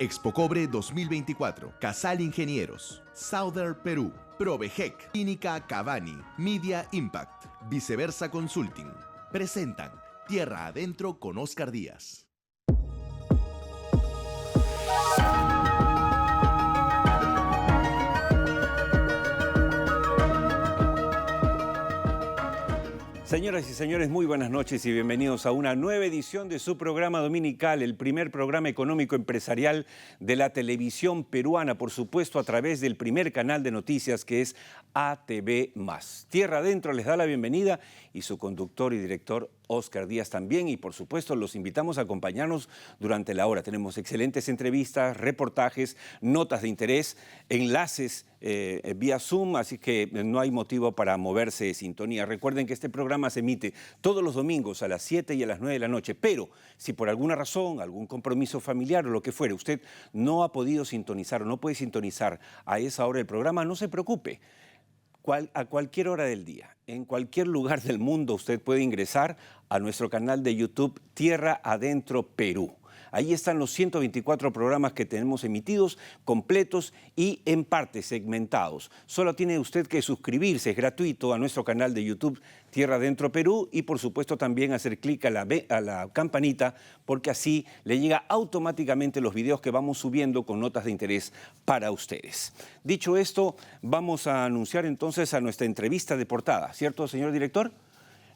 Expo Cobre 2024, Casal Ingenieros, Southern Perú, Provejec, Clínica Cavani, Media Impact, Viceversa Consulting. Presentan Tierra Adentro con Oscar Díaz. Señoras y señores, muy buenas noches y bienvenidos a una nueva edición de su programa dominical, el primer programa económico empresarial de la televisión peruana, por supuesto a través del primer canal de noticias que es ATV+. Tierra Adentro les da la bienvenida y su conductor y director Oscar Díaz también, y por supuesto los invitamos a acompañarnos durante la hora. Tenemos excelentes entrevistas, reportajes, notas de interés, enlaces vía Zoom, así que no hay motivo para moverse de sintonía. Recuerden que este programa se emite todos los domingos a las 7 y a las 9 de la noche, pero si por alguna razón, algún compromiso familiar o lo que fuere, usted no ha podido sintonizar o no puede sintonizar a esa hora del programa, no se preocupe. A cualquier hora del día, en cualquier lugar del mundo, usted puede ingresar a nuestro canal de YouTube Tierra Adentro Perú. Ahí están los 124 programas que tenemos emitidos, completos y en parte segmentados. Solo tiene usted que suscribirse, es gratuito, a nuestro canal de YouTube Tierra Adentro Perú y por supuesto también hacer clic a la campanita, porque así le llega automáticamente los videos que vamos subiendo con notas de interés para ustedes. Dicho esto, vamos a anunciar entonces a nuestra entrevista de portada, ¿cierto, señor director?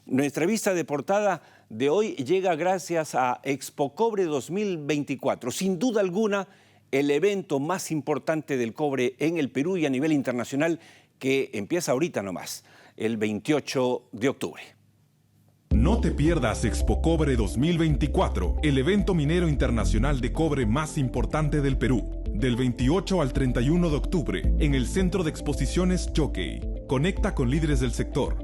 Nuestra entrevista de portada de hoy llega gracias a Expo Cobre 2024. Sin duda alguna, el evento más importante del cobre en el Perú y a nivel internacional, que empieza ahorita nomás, el 28 de octubre. No te pierdas Expo Cobre 2024, el evento minero internacional de cobre más importante del Perú. Del 28 al 31 de octubre, en el Centro de Exposiciones Jockey. Conecta con líderes del sector.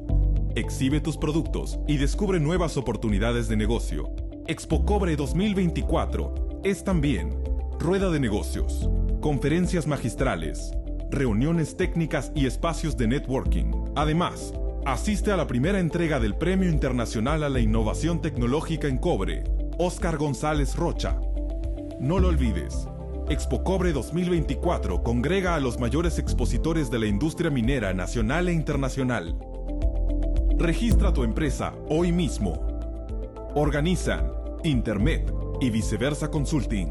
Exhibe tus productos y descubre nuevas oportunidades de negocio. Expo Cobre 2024 es también rueda de negocios, conferencias magistrales, reuniones técnicas y espacios de networking. Además, asiste a la primera entrega del Premio Internacional a la Innovación Tecnológica en Cobre, Óscar González Rocha. No lo olvides. Expo Cobre 2024 congrega a los mayores expositores de la industria minera nacional e internacional. Registra tu empresa hoy mismo. Organizan Intermet y Viceversa Consulting.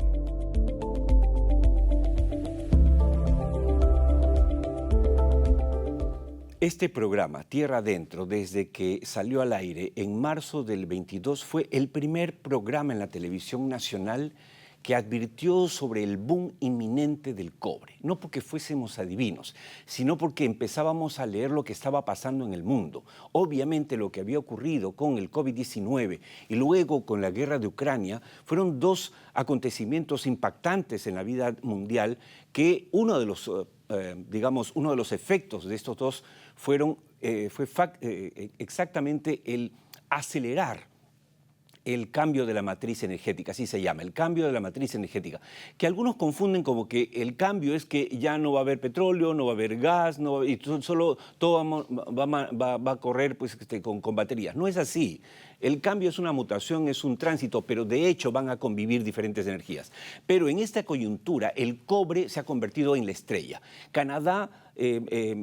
Este programa, Tierra Adentro, desde que salió al aire en marzo del 22, fue el primer programa en la televisión nacional que advirtió sobre el boom inminente del cobre, no porque fuésemos adivinos, sino porque empezábamos a leer lo que estaba pasando en el mundo. Obviamente lo que había ocurrido con el COVID-19 y luego con la guerra de Ucrania fueron dos acontecimientos impactantes en la vida mundial que uno de los efectos de estos dos fue exactamente el acelerar el cambio de la matriz energética, así se llama, el cambio de la matriz energética, que algunos confunden como que el cambio es que ya no va a haber petróleo, no va a haber gas, y solo todo va a correr pues, con baterías. No es así. El cambio es una mutación, es un tránsito, pero de hecho van a convivir diferentes energías. Pero en esta coyuntura el cobre se ha convertido en la estrella. Canadá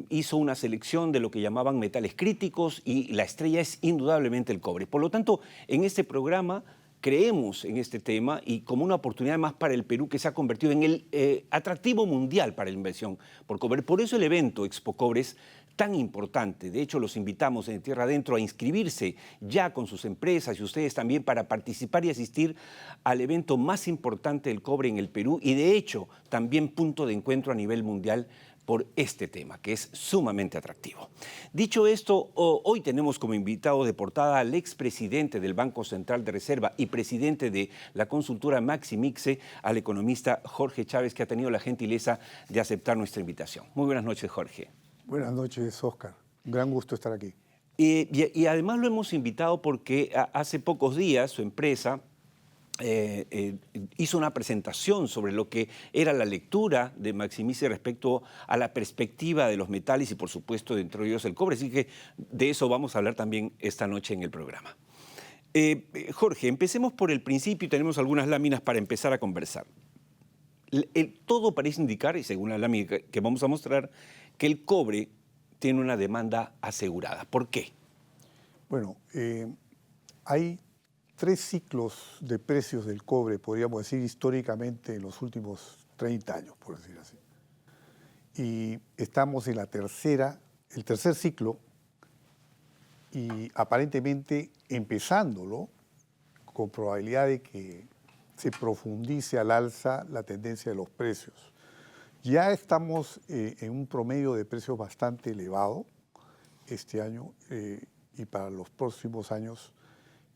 hizo una selección de lo que llamaban metales críticos y la estrella es indudablemente el cobre. Por lo tanto, en este programa creemos en este tema y como una oportunidad más para el Perú que se ha convertido en el atractivo mundial para la inversión por cobre. Por eso el evento Expo Cobre es tan importante. De hecho, los invitamos en Tierra Adentro a inscribirse ya con sus empresas y ustedes también para participar y asistir al evento más importante del cobre en el Perú y de hecho también punto de encuentro a nivel mundial por este tema, que es sumamente atractivo. Dicho esto, hoy tenemos como invitado de portada al expresidente del Banco Central de Reserva y presidente de la consultora Maximixe, al economista Jorge Chávez, que ha tenido la gentileza de aceptar nuestra invitación. Muy buenas noches, Jorge. Buenas noches, Oscar. Un gran gusto estar aquí. Y además lo hemos invitado porque hace pocos días su empresa hizo una presentación sobre lo que era la lectura de Maximixe respecto a la perspectiva de los metales y, por supuesto, dentro de ellos el cobre. Así que de eso vamos a hablar también esta noche en el programa. Jorge, empecemos por el principio y tenemos algunas láminas para empezar a conversar. todo parece indicar, y según la lámina que vamos a mostrar, que el cobre tiene una demanda asegurada. ¿Por qué? Bueno, hay 3 ciclos de precios del cobre, podríamos decir históricamente, en los últimos 30 años, por decir así. Y estamos en el tercer ciclo, y aparentemente empezándolo con probabilidad de que se profundice al alza la tendencia de los precios. Ya estamos en un promedio de precios bastante elevado este año y para los próximos años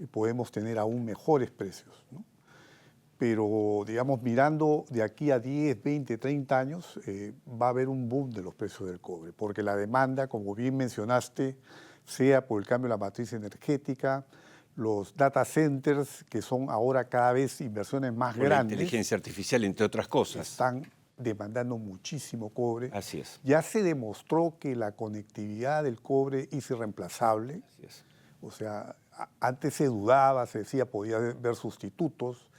podemos tener aún mejores precios, ¿no? Pero, digamos, mirando de aquí a 10, 20, 30 años, va a haber un boom de los precios del cobre, porque la demanda, como bien mencionaste, sea por el cambio de la matriz energética, los data centers, que son ahora cada vez inversiones más Por grandes. la inteligencia artificial, entre otras cosas. Están demandando muchísimo cobre. Así es. Ya se demostró que la conectividad del cobre es irreemplazable. Así es. O sea, antes se dudaba, se decía podía haber sustitutos,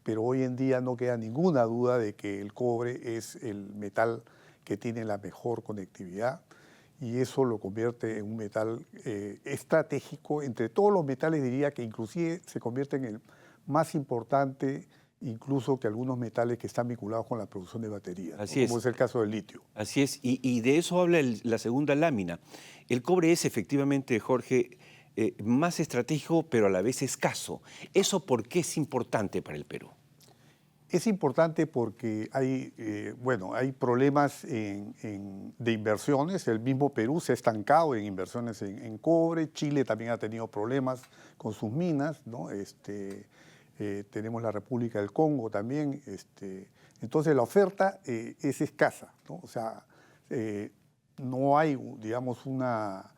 pero hoy en día no queda ninguna duda de que el cobre es el metal que tiene la mejor conectividad y eso lo convierte en un metal estratégico. Entre todos los metales diría que inclusive se convierte en el más importante incluso que algunos metales que están vinculados con la producción de baterías, Así ¿no? es. Como es el caso del litio. Así es, y de eso habla la segunda lámina. El cobre es efectivamente, Jorge, más estratégico, pero a la vez escaso. ¿Eso por qué es importante para el Perú? Es importante porque hay problemas de inversiones. El mismo Perú se ha estancado en inversiones en cobre. Chile también ha tenido problemas con sus minas, ¿no? Tenemos la República del Congo también. Entonces la oferta es escasa, ¿no? O sea, no hay, digamos, una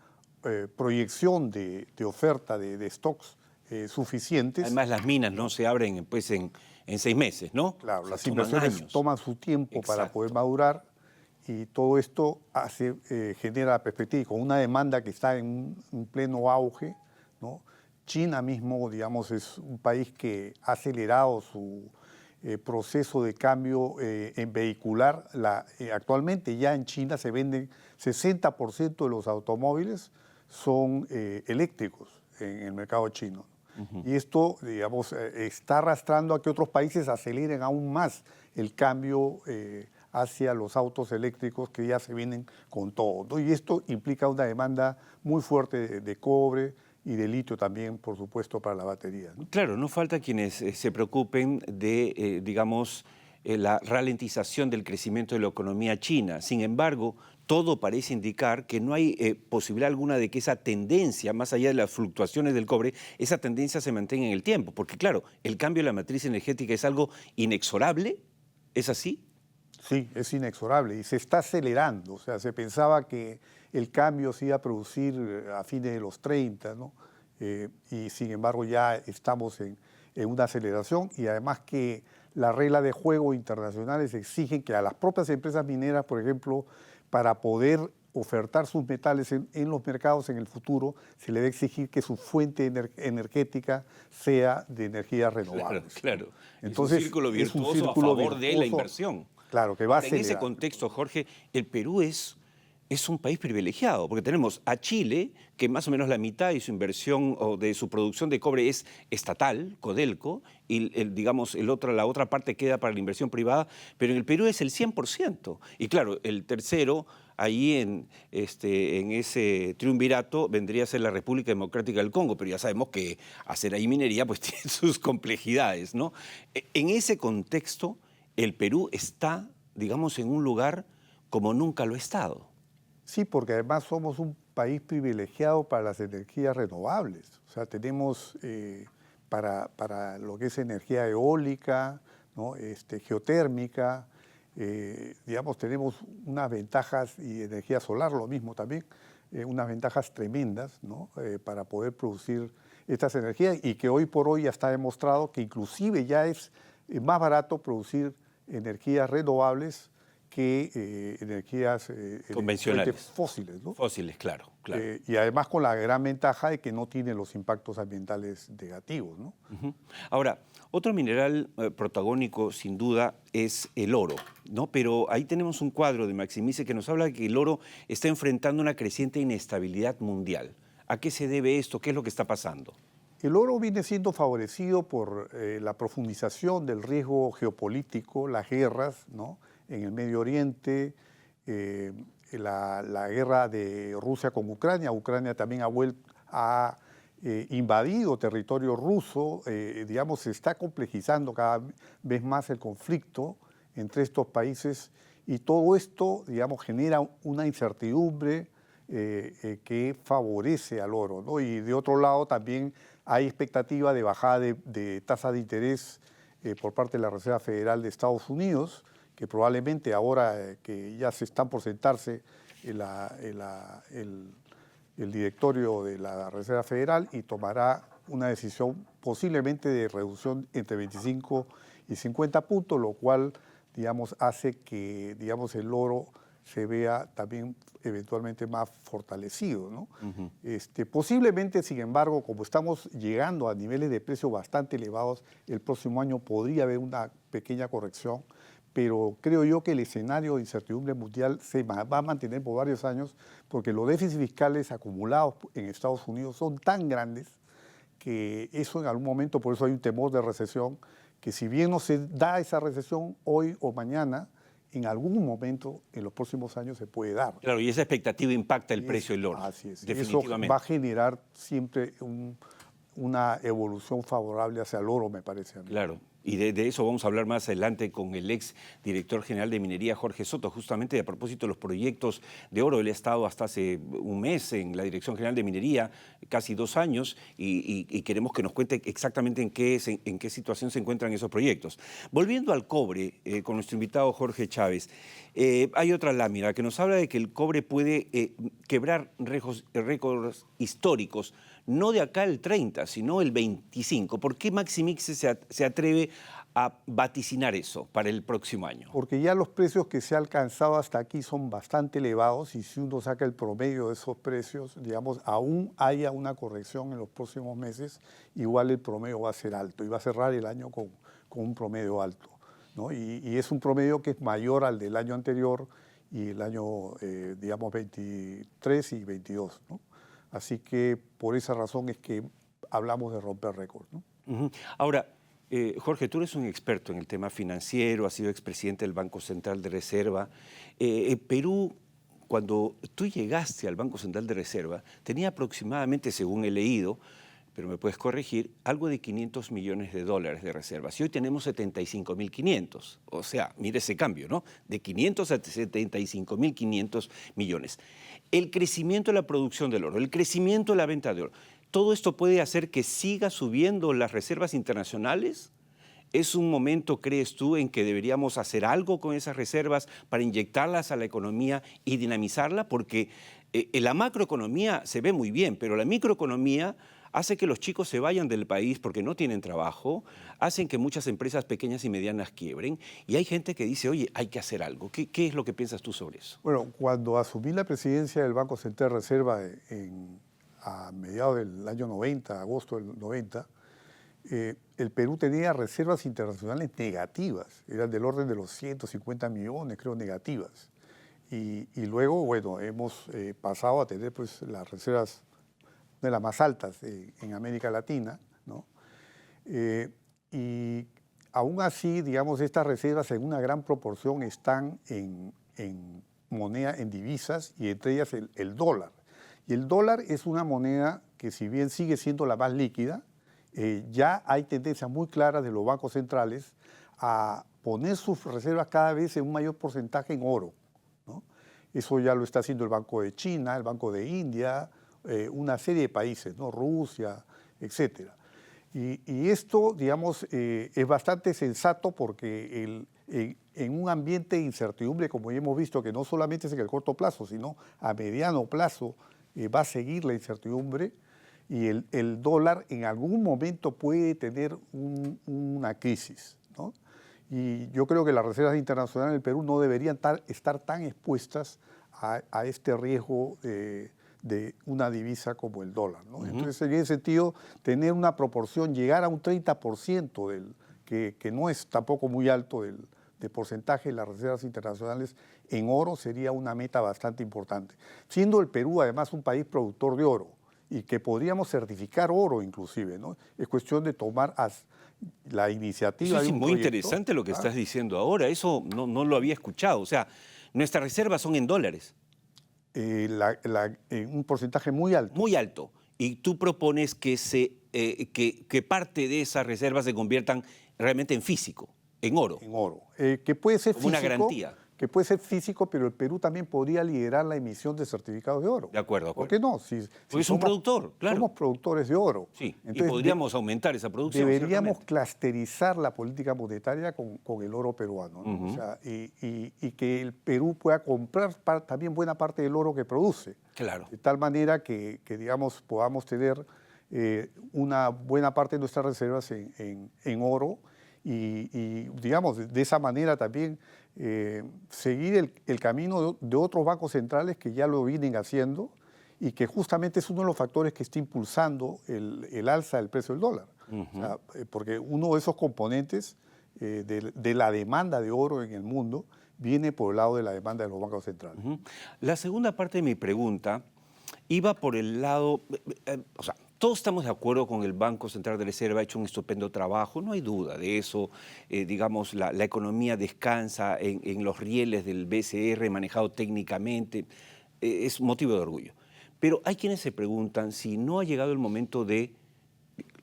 proyección de oferta de stocks suficientes. Además, las minas no se abren pues, en 6 meses, ¿no? Claro, O sea, las toman inversiones años. toman su tiempo para Exacto. poder madurar y todo esto genera la perspectiva. Y con una demanda que está en un pleno auge, ¿no? China mismo, digamos, es un país que ha acelerado su proceso de cambio en vehicular. Actualmente ya en China se venden 60% de los automóviles son eléctricos en el mercado chino. Y esto, digamos, está arrastrando a que otros países aceleren aún más el cambio hacia los autos eléctricos que ya se vienen con todo, ¿no? Y esto implica una demanda muy fuerte de cobre y de litio también, por supuesto, para la batería, ¿no? Claro, no falta quienes se preocupen de, la ralentización del crecimiento de la economía china. Sin embargo, todo parece indicar que no hay posibilidad alguna de que esa tendencia, más allá de las fluctuaciones del cobre, esa tendencia se mantenga en el tiempo. Porque claro, el cambio de la matriz energética es algo inexorable, ¿es así? Sí, es inexorable y se está acelerando. O sea, se pensaba que el cambio se iba a producir a fines de los 30, ¿no? Y sin embargo ya estamos en una aceleración y además que las reglas de juego internacionales exigen que a las propias empresas mineras, por ejemplo, para poder ofertar sus metales en los mercados en el futuro, se le debe exigir que su fuente energética sea de energías renovables. Claro. Entonces, es un círculo es un virtuoso círculo a favor de la virtuoso. inversión. Claro, que va a En ese acelerar. contexto, Jorge, el Perú es un país privilegiado, porque tenemos a Chile, que más o menos la mitad de su inversión o de su producción de cobre es estatal, Codelco, y la otra parte queda para la inversión privada, pero en el Perú es el 100%. Y claro, el tercero, ahí en ese triunvirato, vendría a ser la República Democrática del Congo, pero ya sabemos que hacer ahí minería pues tiene sus complejidades, ¿no? En ese contexto, el Perú está, digamos, en un lugar como nunca lo ha estado. Sí, porque además somos un país privilegiado para las energías renovables. O sea, tenemos para lo que es energía eólica, ¿no? Geotérmica, digamos, tenemos unas ventajas, y energía solar lo mismo también, unas ventajas tremendas, ¿no? Para poder producir estas energías y que hoy por hoy ya está demostrado que inclusive ya es más barato producir energías renovables que energías convencionales, fósiles, ¿no? Fósiles, claro. Y además con la gran ventaja de que no tiene los impactos ambientales negativos, ¿no? Ahora, otro mineral protagónico, sin duda, es el oro, ¿no? Pero ahí tenemos un cuadro de Maximize que nos habla de que el oro está enfrentando una creciente inestabilidad mundial. ¿A qué se debe esto? ¿Qué es lo que está pasando? El oro viene siendo favorecido por la profundización del riesgo geopolítico, las guerras, ¿no?, en el Medio Oriente, la guerra de Rusia con Ucrania. Ucrania también ha invadido territorio ruso, digamos, se está complejizando cada vez más el conflicto entre estos países y todo esto, digamos, genera una incertidumbre que favorece al oro, ¿no? Y de otro lado también hay expectativa de bajada de tasa de interés por parte de la Reserva Federal de Estados Unidos, que probablemente ahora que ya se están por sentarse el directorio de la Reserva Federal y tomará una decisión posiblemente de reducción entre 25 y 50 puntos, lo cual, digamos, hace que, digamos, el oro se vea también eventualmente más fortalecido, ¿no? Posiblemente, sin embargo, como estamos llegando a niveles de precio bastante elevados, el próximo año podría haber una pequeña corrección, pero creo yo que el escenario de incertidumbre mundial se va a mantener por varios años porque los déficits fiscales acumulados en Estados Unidos son tan grandes que eso en algún momento, por eso hay un temor de recesión, que si bien no se da esa recesión hoy o mañana, en algún momento en los próximos años se puede dar. Claro, y esa expectativa impacta el precio del oro. Así es. Definitivamente. Eso va a generar siempre una evolución favorable hacia el oro, me parece a mí. Claro. Y de eso vamos a hablar más adelante con el ex director general de Minería, Jorge Soto, justamente a propósito de los proyectos de oro. Él ha estado hasta hace un mes en la Dirección General de Minería, casi 2 años, y queremos que nos cuente exactamente en qué situación se encuentran esos proyectos. Volviendo al cobre, con nuestro invitado Jorge Chávez, hay otra lámina que nos habla de que el cobre puede quebrar récords históricos, no de acá el 30, sino el 25. ¿Por qué Maximize se atreve a vaticinar eso para el próximo año? Porque ya los precios que se han alcanzado hasta aquí son bastante elevados y si uno saca el promedio de esos precios, digamos, aún haya una corrección en los próximos meses, igual el promedio va a ser alto y va a cerrar el año con un promedio alto, ¿no? Y es un promedio que es mayor al del año anterior y el año, digamos, 23 y 22, ¿no? Así que por esa razón es que hablamos de romper récords, ¿no? Ahora, Jorge, tú eres un experto en el tema financiero, has sido expresidente del Banco Central de Reserva. Perú, cuando tú llegaste al Banco Central de Reserva, tenía aproximadamente, según he leído, pero me puedes corregir, algo de $500 millones de reservas. Y hoy tenemos 75.500. O sea, mire ese cambio, ¿no? De 500 a 75.500 millones. El crecimiento de la producción del oro, el crecimiento de la venta de oro, ¿todo esto puede hacer que siga subiendo las reservas internacionales? ¿Es un momento, crees tú, en que deberíamos hacer algo con esas reservas para inyectarlas a la economía y dinamizarla? Porque la macroeconomía se ve muy bien, pero la microeconomía hace que los chicos se vayan del país porque no tienen trabajo, hacen que muchas empresas pequeñas y medianas quiebren, y hay gente que dice, oye, hay que hacer algo. ¿Qué es lo que piensas tú sobre eso? Bueno, cuando asumí la presidencia del Banco Central de Reserva a mediados del año 90, agosto del 90, el Perú tenía reservas internacionales negativas, eran del orden de los 150 millones, creo, negativas. Y luego, bueno, hemos pasado a tener pues las reservas de las más altas en América Latina, ¿no? Y aún así, digamos, estas reservas en una gran proporción están en moneda, en divisas, y entre ellas el dólar. Y el dólar es una moneda que, si bien sigue siendo la más líquida, ya hay tendencias muy claras de los bancos centrales a poner sus reservas cada vez en un mayor porcentaje en oro, ¿no? Eso ya lo está haciendo el Banco de China, el Banco de India, una serie de países, ¿no? Rusia, etc. Y esto, digamos, es bastante sensato porque en un ambiente de incertidumbre, como ya hemos visto, que no solamente es en el corto plazo, sino a mediano plazo va a seguir la incertidumbre, y el dólar en algún momento puede tener una crisis, ¿no? Y yo creo que las reservas internacionales del Perú no deberían estar tan expuestas a este riesgo de una divisa como el dólar, ¿no? Entonces, en ese sentido, tener una proporción, llegar a un 30% que no es tampoco muy alto de porcentaje de las reservas internacionales en oro, sería una meta bastante importante. Siendo el Perú, además, un país productor de oro y que podríamos certificar oro inclusive, ¿no? Es cuestión de tomar la iniciativa. Eso es de un muy proyecto. interesante lo que estás diciendo ahora. Eso no lo había escuchado. O sea, nuestras reservas son en dólares. Un porcentaje muy alto. Muy alto. Y tú propones que parte de esas reservas se conviertan realmente en físico, en oro. En oro. Que puede ser Como físico. una garantía. Que puede ser físico, pero el Perú también podría liderar la emisión de certificados de oro. De acuerdo. ¿Por qué no? Porque es un productor, claro. Somos productores de oro. Sí, Entonces, y podríamos aumentar esa producción. Deberíamos ciertamente. clusterizar la política monetaria con el oro peruano, ¿no? O sea, y que el Perú pueda comprar también buena parte del oro que produce. Claro. De tal manera que digamos, podamos tener una buena parte de nuestras reservas en oro y, digamos, de esa manera también seguir el camino de otros bancos centrales que ya lo vienen haciendo y que justamente es uno de los factores que está impulsando el alza del precio del dólar. O sea, porque uno de esos componentes de la demanda de oro en el mundo viene por el lado de la demanda de los bancos centrales. La segunda parte de mi pregunta iba por el lado, o sea, todos estamos de acuerdo con el Banco Central de Reserva, ha hecho un estupendo trabajo, no hay duda de eso. Digamos, la economía descansa en los rieles del BCR manejado técnicamente, es motivo de orgullo. Pero hay quienes se preguntan si no ha llegado el momento de,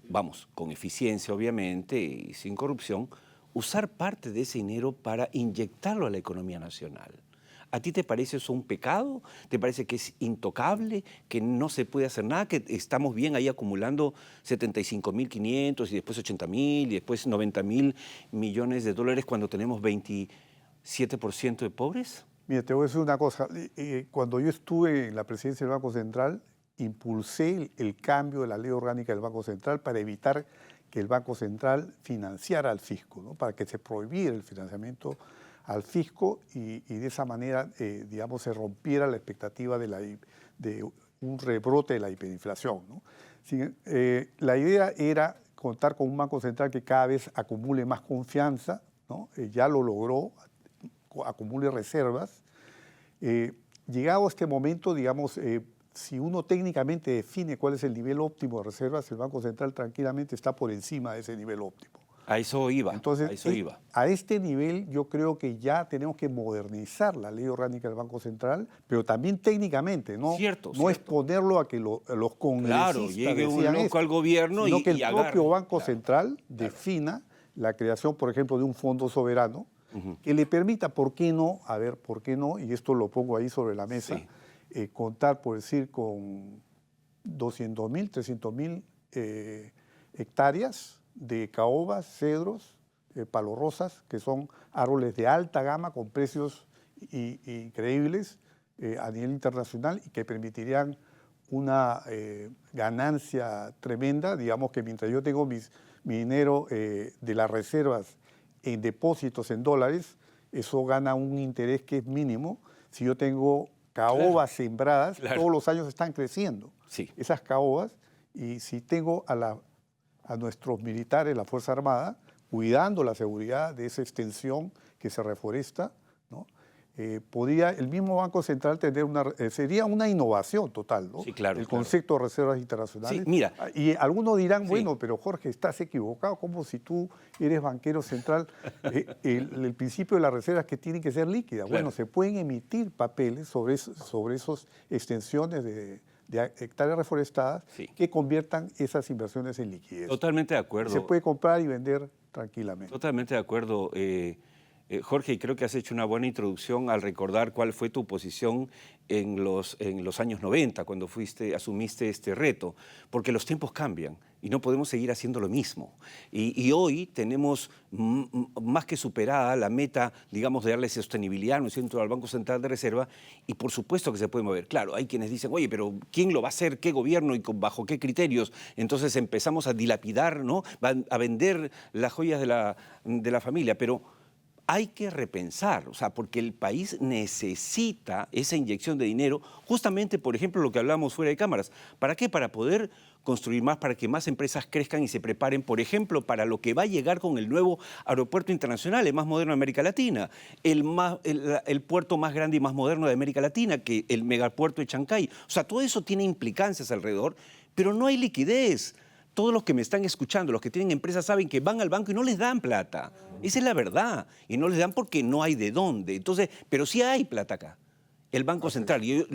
vamos, con eficiencia obviamente y sin corrupción, usar parte de ese dinero para inyectarlo a la economía nacional. ¿A ti te parece eso un pecado? ¿Te parece que es intocable, que no se puede hacer nada, que estamos bien ahí acumulando 75.500 y después 80.000 y después 90.000 millones de dólares cuando tenemos 27% de pobres? Mira, te voy a decir una cosa. Cuando yo estuve en la presidencia del Banco Central, impulsé el cambio de la ley orgánica del Banco Central para evitar que el Banco Central financiara al fisco, ¿no? Para que se prohibiera el financiamiento al fisco y de esa manera, digamos, se rompiera la expectativa de un rebrote de la hiperinflación, ¿no? La idea era contar con un Banco Central que cada vez acumule más confianza, ¿no? Ya lo logró, acumule reservas. Llegado a este momento, digamos, si uno técnicamente define cuál es el nivel óptimo de reservas, el Banco Central tranquilamente está por encima de ese nivel óptimo. A eso iba. Entonces, a eso iba. A este nivel yo creo que ya tenemos que modernizar la ley orgánica del Banco Central, pero también técnicamente, ¿no? Cierto. Exponerlo a que los congresistas Claro, llegue un decidan loco esto, al gobierno sino y que el agarre. propio Banco Central defina la creación, por ejemplo, de un fondo soberano que le permita, ¿por qué no? A ver, ¿por qué no? Y esto lo pongo ahí sobre la mesa, contar, por decir, con 200.000, 300.000 hectáreas de caobas, cedros, palorrosas, que son árboles de alta gama con precios increíbles a nivel internacional y que permitirían una ganancia tremenda. Digamos que mientras yo tengo mi dinero de las reservas en depósitos en dólares, eso gana un interés que es mínimo. Si yo tengo caobas sembradas, todos los años están creciendo. Esas caobas, y si tengo a nuestros militares, la Fuerza Armada, cuidando la seguridad de esa extensión que se reforesta, ¿no? Podría el mismo Banco Central tener sería una innovación total, ¿no? Sí, claro. El concepto de reservas internacionales. Sí, mira. Y algunos dirán, bueno, pero Jorge, estás equivocado, como si tú eres banquero central. El principio de las reservas que tienen que ser líquidas. Bueno, se pueden emitir papeles sobre esas extensiones de hectáreas reforestadas que conviertan esas inversiones en liquidez. Totalmente de acuerdo. Se puede comprar y vender tranquilamente. Totalmente de acuerdo, Jorge, y creo que has hecho una buena introducción al recordar cuál fue tu posición en los años 90, cuando asumiste este reto, porque los tiempos cambian. y no podemos seguir haciendo lo mismo. Y hoy tenemos más que superada la meta, digamos, de darle sostenibilidad, ¿no es cierto?, al Banco Central de Reserva, y por supuesto que se puede mover. Claro, hay quienes dicen, oye, pero ¿quién lo va a hacer? ¿Qué gobierno y bajo qué criterios? Entonces empezamos a dilapidar, ¿no?, a vender las joyas de la familia, pero hay que repensar, o sea, porque el país necesita esa inyección de dinero, justamente, por ejemplo, lo que hablamos fuera de cámaras. ¿Para qué? Para poder construir más, para que más empresas crezcan y se preparen, por ejemplo, para lo que va a llegar con el nuevo aeropuerto internacional, el más moderno de América Latina, el puerto más grande y más moderno de América Latina, que el megapuerto de Chancay. O sea, todo eso tiene implicancias alrededor, pero no hay liquidez. Todos los que me están escuchando, los que tienen empresas, saben que van al banco y no les dan plata. Esa es la verdad. Y no les dan porque no hay de dónde. Entonces, pero sí hay plata acá. El Banco Central. Y yo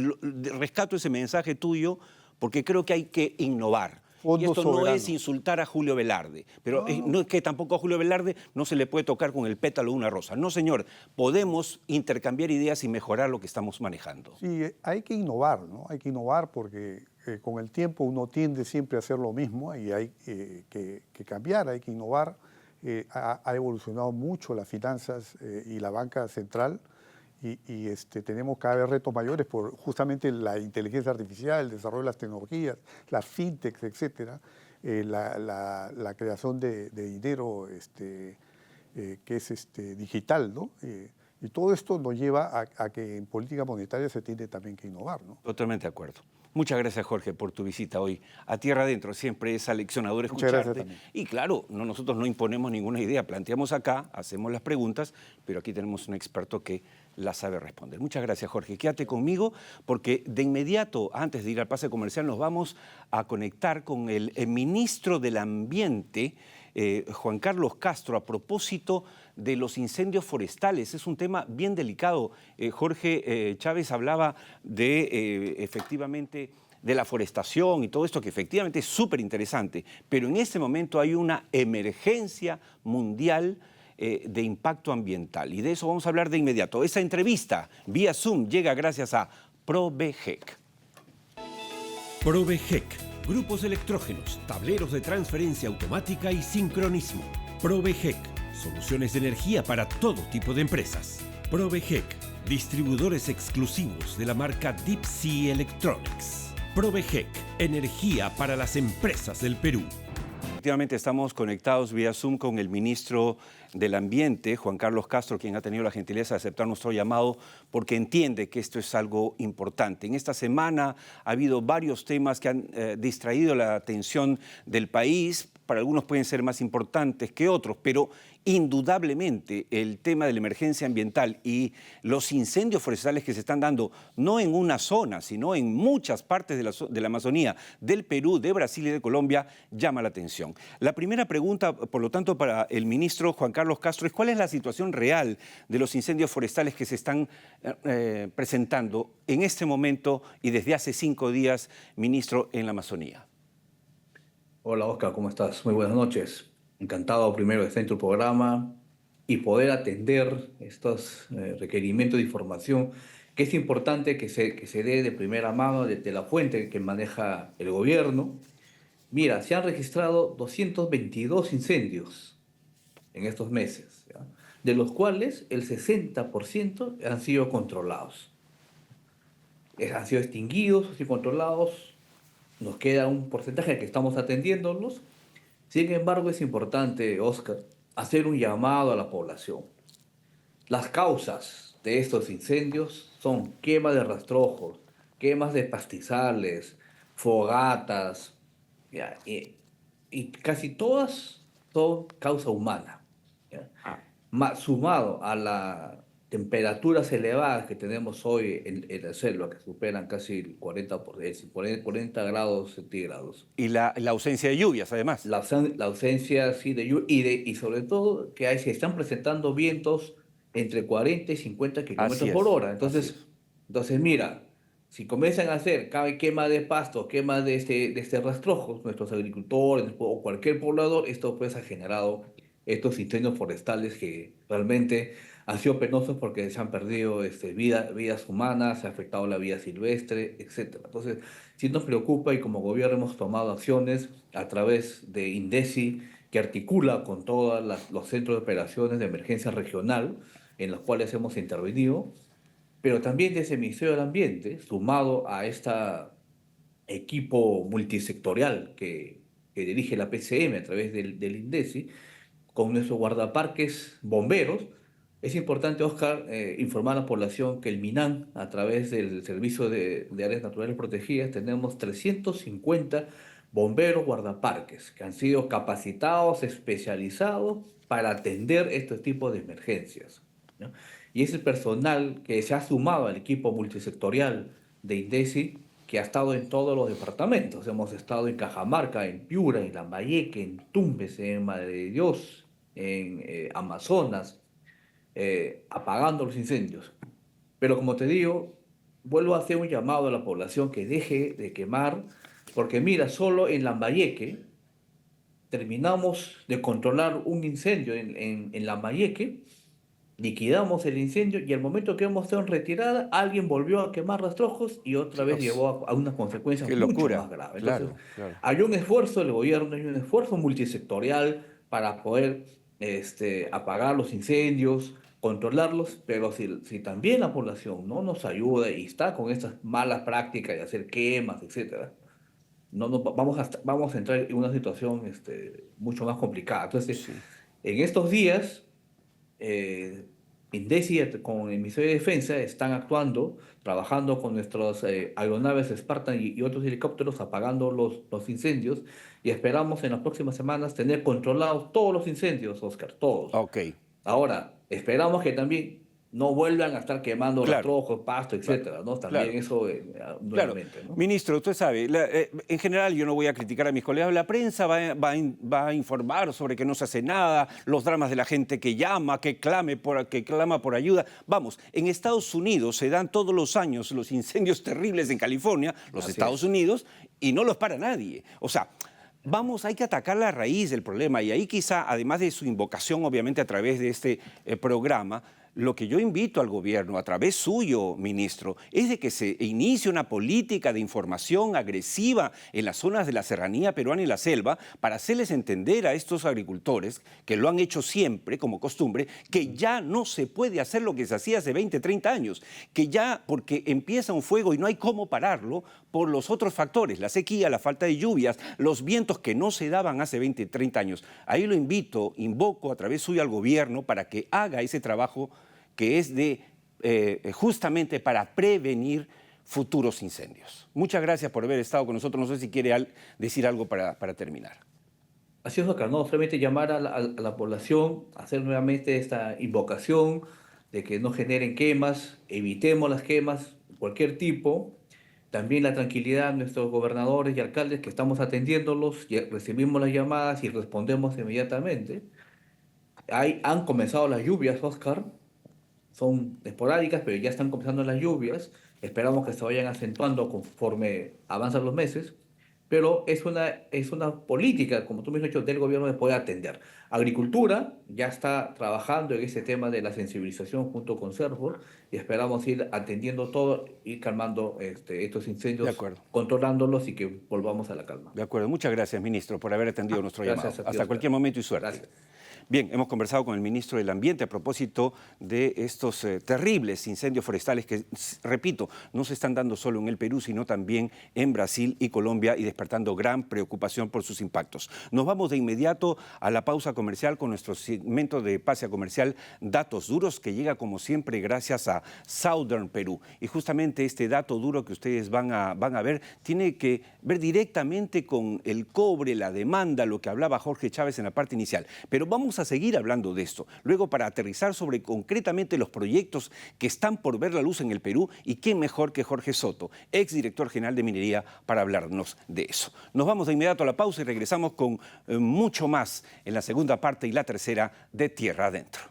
rescato ese mensaje tuyo porque creo que hay que innovar. Y esto no es insultar a Julio Velarde. Pero no es que tampoco a Julio Velarde no se le puede tocar con el pétalo de una rosa. No, señor. Podemos intercambiar ideas y mejorar lo que estamos manejando. Sí, hay que innovar, ¿no? Hay que innovar porque con el tiempo uno tiende siempre a hacer lo mismo y hay que cambiar, hay que innovar. Ha evolucionado mucho las finanzas y la banca central y tenemos cada vez retos mayores por justamente la inteligencia artificial, el desarrollo de las tecnologías, las fintechs, etcétera, la creación de dinero que es digital, ¿no? Y todo esto nos lleva a que en política monetaria se tiene también que innovar, ¿no? Totalmente de acuerdo. Muchas gracias, Jorge, por tu visita hoy a Tierra Adentro. Siempre es aleccionador escucharte. Muchas gracias también. Y claro, nosotros no imponemos ninguna idea. Planteamos acá, hacemos las preguntas, pero aquí tenemos un experto que las sabe responder. Muchas gracias, Jorge. Quédate conmigo porque de inmediato, antes de ir al pase comercial, nos vamos a conectar con el ministro del Ambiente, Juan Carlos Castro, a propósito de los incendios forestales. Es un tema bien delicado. Jorge Chávez hablaba de, efectivamente, de la forestación y todo esto, que efectivamente es súper interesante, pero en este momento hay una emergencia mundial de impacto ambiental, y de eso vamos a hablar de inmediato. Esa entrevista vía Zoom llega gracias a ProBGEC. ProBGEC, grupos electrógenos, tableros de transferencia automática y sincronismo. ProBGEC, soluciones de energía para todo tipo de empresas. ProBGEC, distribuidores exclusivos de la marca Deep Sea Electronics. ProBGEC, energía para las empresas del Perú. Efectivamente, estamos conectados vía Zoom con el ministro del Ambiente, Juan Carlos Castro, quien ha tenido la gentileza de aceptar nuestro llamado porque entiende que esto es algo importante. En esta semana ha habido varios temas que han distraído la atención del país. Para algunos pueden ser más importantes que otros, pero indudablemente el tema de la emergencia ambiental y los incendios forestales que se están dando, no en una zona, sino en muchas partes de la Amazonía, del Perú, de Brasil y de Colombia, llama la atención. La primera pregunta, por lo tanto, para el ministro Juan Carlos Castro es: ¿cuál es la situación real de los incendios forestales que se están presentando en este momento y desde hace 5 días, ministro, en la Amazonía? Hola Oscar, ¿cómo estás? Muy buenas noches. Encantado primero de estar en tu programa y poder atender estos requerimientos de información, que es importante que se dé de primera mano de la fuente que maneja el gobierno. Mira, se han registrado 222 incendios en estos meses, ¿ya? De los cuales el 60% han sido controlados. Han sido extinguidos, han sido controlados. Nos queda un porcentaje que estamos atendiéndolos. Sin embargo, es importante, Oscar, hacer un llamado a la población. Las causas de estos incendios son quema de rastrojos, quemas de pastizales, fogatas, ¿ya? Y casi todas son causa humana, ¿ya? Sumado a las temperaturas elevadas que tenemos hoy en la selva, que superan casi el 40 grados centígrados. Y la ausencia de lluvias, además. La ausencia, sí, de lluvia y sobre todo que se están presentando vientos entre 40 y 50 kilómetros por hora. Entonces, mira, si comienzan a hacer quema de pastos, quema de rastrojos, nuestros agricultores o cualquier poblador, esto pues ha generado estos incendios forestales que realmente Han sido penosos porque se han perdido vidas humanas, se ha afectado la vida silvestre, etc. Entonces, sí nos preocupa y como gobierno hemos tomado acciones a través de INDECI, que articula con todos los centros de operaciones de emergencia regional en los cuales hemos intervenido, pero también desde el Ministerio del Ambiente, sumado a este equipo multisectorial que dirige la PCM a través del INDECI, con nuestros guardaparques bomberos. Es importante, Oscar, informar a la población que el MINAN, a través del Servicio de Áreas Naturales Protegidas, tenemos 350 bomberos guardaparques que han sido capacitados, especializados para atender estos tipos de emergencias, ¿no? Y es el personal que se ha sumado al equipo multisectorial de INDECI, que ha estado en todos los departamentos. Hemos estado en Cajamarca, en Piura, en Lambayeque, en Tumbes, en Madre de Dios, en Amazonas, apagando los incendios. Pero como te digo, vuelvo a hacer un llamado a la población que deje de quemar, porque mira, solo en Lambayeque terminamos de controlar un incendio en Lambayeque, liquidamos el incendio y al momento que hemos estado en retirada, alguien volvió a quemar rastrojos y otra vez llevó a unas consecuencias mucho más graves. Entonces, hay un esfuerzo del gobierno, hay un esfuerzo multisectorial para poder apagar los incendios, controlarlos, pero si también la población no nos ayuda y está con estas malas prácticas de hacer quemas, etcétera, vamos a entrar en una situación mucho más complicada. Entonces, en estos días, INDECI con el Ministerio de Defensa están actuando, trabajando con nuestras aeronaves Spartan y otros helicópteros, apagando los incendios, y esperamos en las próximas semanas tener controlados todos los incendios, Oscar, todos. Okay. Ahora, esperamos que también no vuelvan a estar quemando rastrojos, pasto, etcétera, ¿no? También eso nuevamente, ¿no? Ministro, usted sabe, en general yo no voy a criticar a mis colegas, la prensa va a informar sobre que no se hace nada, los dramas de la gente que llama, que clama por ayuda. Vamos, en Estados Unidos se dan todos los años los incendios terribles en California, los Estados Unidos, y no los para nadie. O sea, hay que atacar la raíz del problema, y ahí quizá, además de su invocación, obviamente a través de este programa, lo que yo invito al gobierno, a través suyo, ministro, es de que se inicie una política de información agresiva en las zonas de la serranía peruana y la selva para hacerles entender a estos agricultores, que lo han hecho siempre como costumbre, que ya no se puede hacer lo que se hacía hace 20, 30 años, que ya porque empieza un fuego y no hay cómo pararlo por los otros factores, la sequía, la falta de lluvias, los vientos que no se daban hace 20, 30 años. Ahí lo invoco a través suyo al gobierno para que haga ese trabajo que es justamente para prevenir futuros incendios. Muchas gracias por haber estado con nosotros. No sé si quiere decir algo para terminar. Así es, Oscar, no, solamente llamar a la población, hacer nuevamente esta invocación de que no generen quemas, evitemos las quemas de cualquier tipo. También la tranquilidad de nuestros gobernadores y alcaldes, que estamos atendiéndolos, y recibimos las llamadas y respondemos inmediatamente. Han comenzado las lluvias, Oscar. Son esporádicas, pero ya están comenzando las lluvias. Esperamos que se vayan acentuando conforme avanzan los meses. Pero es una política, como tú me has dicho, del gobierno de poder atender. Agricultura ya está trabajando en ese tema de la sensibilización junto con Serfor, y esperamos ir atendiendo todo, ir calmando estos incendios, controlándolos y que volvamos a la calma. De acuerdo. Muchas gracias, ministro, por haber atendido nuestro llamado. Hasta cualquier momento y suerte. Gracias. Bien, hemos conversado con el ministro del Ambiente a propósito de estos terribles incendios forestales que, repito, no se están dando solo en el Perú, sino también en Brasil y Colombia, y despertando gran preocupación por sus impactos. Nos vamos de inmediato a la pausa comercial con nuestro segmento de Pase Comercial Datos Duros, que llega como siempre gracias a Southern Perú. Y justamente este dato duro que ustedes van a ver tiene que ver directamente con el cobre, la demanda, lo que hablaba Jorge Chávez en la parte inicial. Pero vamos a seguir hablando de esto, luego para aterrizar sobre concretamente los proyectos que están por ver la luz en el Perú, y quién mejor que Jorge Soto, exdirector general de Minería, para hablarnos de eso. Nos vamos de inmediato a la pausa y regresamos con mucho más en la segunda parte y la tercera de Tierra Adentro.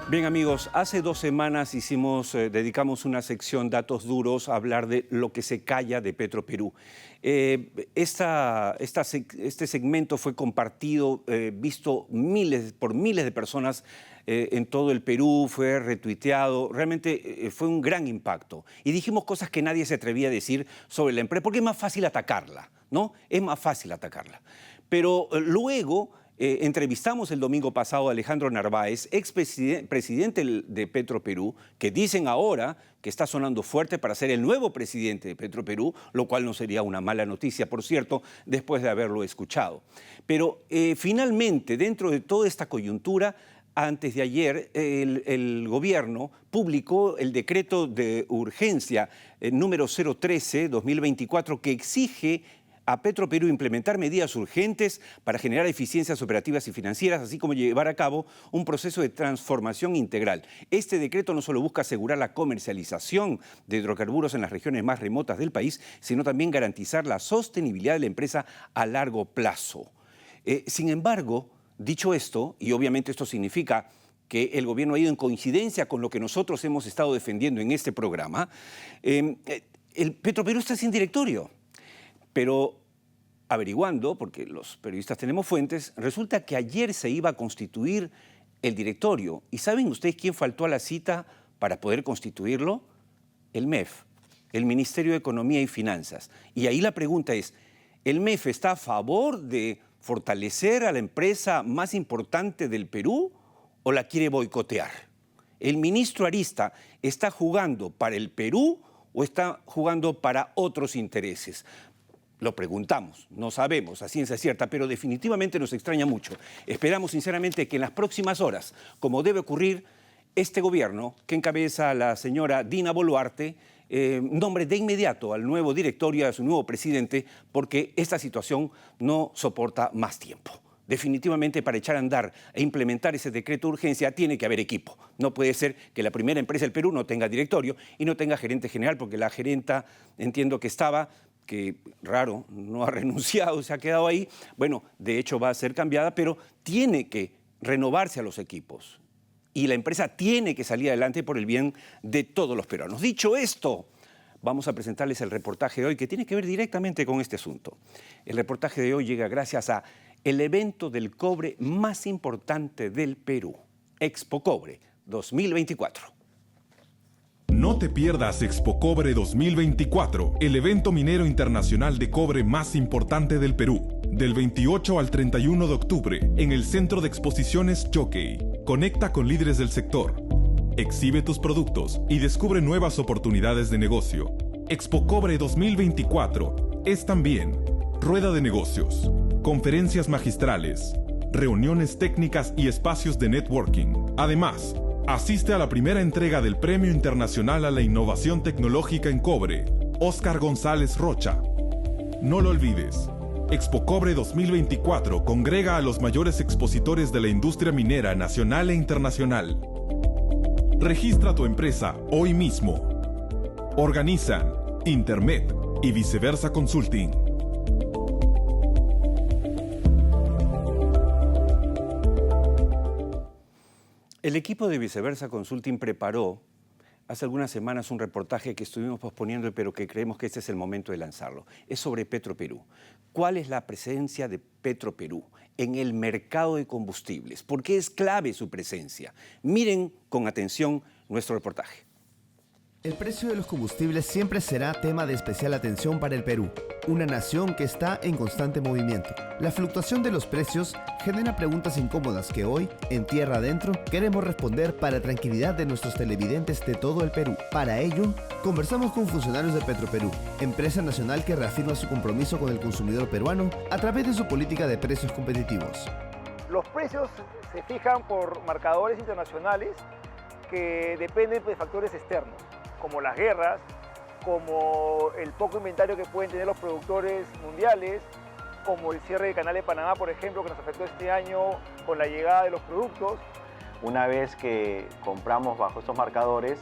Bien amigos, hace 2 semanas dedicamos una sección Datos Duros a hablar de lo que se calla de Petroperú. Este segmento fue compartido, visto por miles de personas en todo el Perú, fue retuiteado, realmente fue un gran impacto. Y dijimos cosas que nadie se atrevía a decir sobre la empresa, porque es más fácil atacarla, ¿no? Es más fácil atacarla. Pero luego entrevistamos el domingo pasado a Alejandro Narváez, expresidente de Petroperú, que dicen ahora que está sonando fuerte para ser el nuevo presidente de Petroperú, lo cual no sería una mala noticia, por cierto, después de haberlo escuchado. Pero finalmente, dentro de toda esta coyuntura, antes de ayer, el gobierno publicó el decreto de urgencia número 013-2024 que exige a Petroperú implementar medidas urgentes para generar eficiencias operativas y financieras, así como llevar a cabo un proceso de transformación integral. Este decreto no solo busca asegurar la comercialización de hidrocarburos en las regiones más remotas del país, sino también garantizar la sostenibilidad de la empresa a largo plazo. Sin embargo, dicho esto, y obviamente esto significa que el gobierno ha ido en coincidencia con lo que nosotros hemos estado defendiendo en este programa, el Petroperú está sin directorio. Pero averiguando, porque los periodistas tenemos fuentes, resulta que ayer se iba a constituir el directorio. ¿Y saben ustedes quién faltó a la cita para poder constituirlo? El MEF, el Ministerio de Economía y Finanzas. Y ahí la pregunta es, ¿el MEF está a favor de fortalecer a la empresa más importante del Perú o la quiere boicotear? ¿El ministro Arista está jugando para el Perú o está jugando para otros intereses? Lo preguntamos, no sabemos a ciencia cierta, pero definitivamente nos extraña mucho. Esperamos sinceramente que en las próximas horas, como debe ocurrir, este gobierno que encabeza la señora Dina Boluarte nombre de inmediato al nuevo directorio, a su nuevo presidente, porque esta situación no soporta más tiempo. Definitivamente para echar a andar e implementar ese decreto de urgencia tiene que haber equipo. No puede ser que la primera empresa del Perú no tenga directorio y no tenga gerente general, porque la gerenta, entiendo que estaba, que raro, no ha renunciado, se ha quedado ahí. Bueno, de hecho va a ser cambiada, pero tiene que renovarse a los equipos. Y la empresa tiene que salir adelante por el bien de todos los peruanos. Dicho esto, vamos a presentarles el reportaje de hoy que tiene que ver directamente con este asunto. El reportaje de hoy llega gracias a el evento del cobre más importante del Perú, Expo Cobre 2024. No te pierdas Expo Cobre 2024, el evento minero internacional de cobre más importante del Perú. Del 28 al 31 de octubre, en el Centro de Exposiciones Jockey. Conecta con líderes del sector. Exhibe tus productos y descubre nuevas oportunidades de negocio. Expo Cobre 2024 es también rueda de negocios, conferencias magistrales, reuniones técnicas y espacios de networking. Además, asiste a la primera entrega del Premio Internacional a la Innovación Tecnológica en Cobre, Óscar González Rocha. No lo olvides, Expo Cobre 2024 congrega a los mayores expositores de la industria minera nacional e internacional. Registra tu empresa hoy mismo. Organizan Intermet y Viceversa Consulting. El equipo de Viceversa Consulting preparó hace algunas semanas un reportaje que estuvimos posponiendo, pero que creemos que este es el momento de lanzarlo. Es sobre Petroperú. ¿Cuál es la presencia de Petroperú en el mercado de combustibles? ¿Por qué es clave su presencia? Miren con atención nuestro reportaje. El precio de los combustibles siempre será tema de especial atención para el Perú, una nación que está en constante movimiento. La fluctuación de los precios genera preguntas incómodas que hoy, en Tierra Adentro, queremos responder para tranquilidad de nuestros televidentes de todo el Perú. Para ello, conversamos con funcionarios de Petroperú, empresa nacional que reafirma su compromiso con el consumidor peruano a través de su política de precios competitivos. Los precios se fijan por marcadores internacionales que dependen de factores externos, como las guerras, como el poco inventario que pueden tener los productores mundiales, como el cierre del Canal de Panamá, por ejemplo, que nos afectó este año con la llegada de los productos. Una vez que compramos bajo estos marcadores,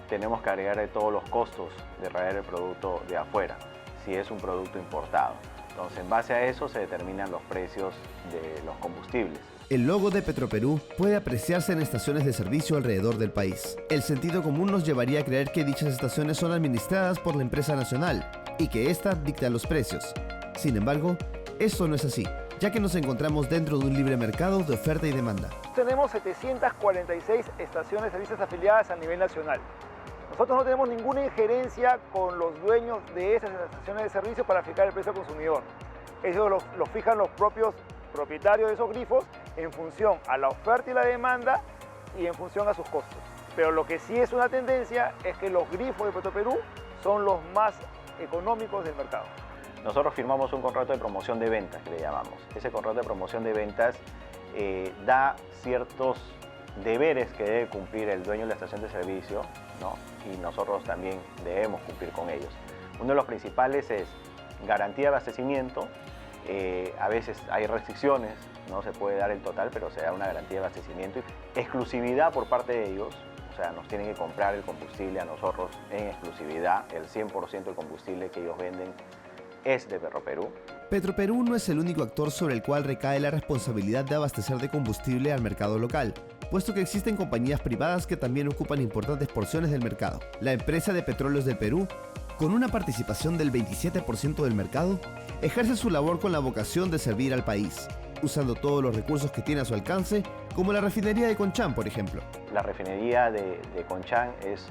tenemos que agregarle todos los costos de traer el producto de afuera, si es un producto importado. Entonces, en base a eso se determinan los precios de los combustibles. El logo de Petroperú puede apreciarse en estaciones de servicio alrededor del país. El sentido común nos llevaría a creer que dichas estaciones son administradas por la empresa nacional y que ésta dicta los precios. Sin embargo, esto no es así, ya que nos encontramos dentro de un libre mercado de oferta y demanda. Tenemos 746 estaciones de servicios afiliadas a nivel nacional. Nosotros no tenemos ninguna injerencia con los dueños de esas estaciones de servicio para fijar el precio al consumidor. Eso lo fijan los propios propietarios de esos grifos en función a la oferta y la demanda y en función a sus costos. Pero lo que sí es una tendencia es que los grifos de Petroperú son los más económicos del mercado. Nosotros firmamos un contrato de promoción de ventas, que le llamamos. Ese contrato de promoción de ventas da ciertos deberes que debe cumplir el dueño de la estación de servicio, ¿no? Y nosotros también debemos cumplir con ellos. Uno de los principales es garantía de abastecimiento. A veces hay restricciones, no se puede dar el total, pero se da una garantía de abastecimiento. Exclusividad por parte de ellos, o sea, nos tienen que comprar el combustible a nosotros en exclusividad. El 100% del combustible que ellos venden es de Petroperú. Petroperú no es el único actor sobre el cual recae la responsabilidad de abastecer de combustible al mercado local, puesto que existen compañías privadas que también ocupan importantes porciones del mercado. La empresa de Petróleos del Perú, con una participación del 27% del mercado, ejerce su labor con la vocación de servir al país, usando todos los recursos que tiene a su alcance, como la refinería de Conchán, por ejemplo. La refinería de Conchán es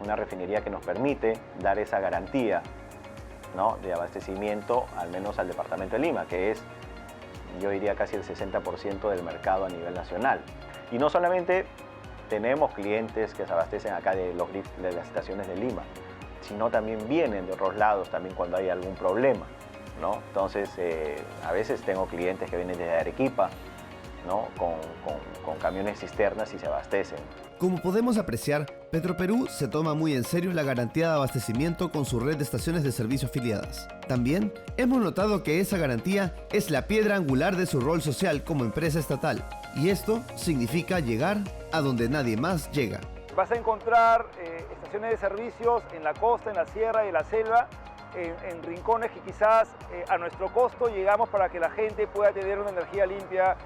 una refinería que nos permite dar esa garantía, ¿no?, de abastecimiento, al menos al departamento de Lima, que es, yo diría, casi el 60% del mercado a nivel nacional. Y no solamente tenemos clientes que se abastecen acá de las estaciones de Lima, sino también vienen de otros lados también cuando hay algún problema, ¿no? Entonces, a veces tengo clientes que vienen desde Arequipa, ¿no?, con camiones cisternas y se abastecen. Como podemos apreciar, Petroperú se toma muy en serio la garantía de abastecimiento con su red de estaciones de servicio afiliadas. También hemos notado que esa garantía es la piedra angular de su rol social como empresa estatal, y esto significa llegar a donde nadie más llega. Vas a encontrar estaciones de servicios en la costa, en la sierra y en la selva, en rincones que quizás a nuestro costo llegamos para que la gente pueda tener una energía limpia.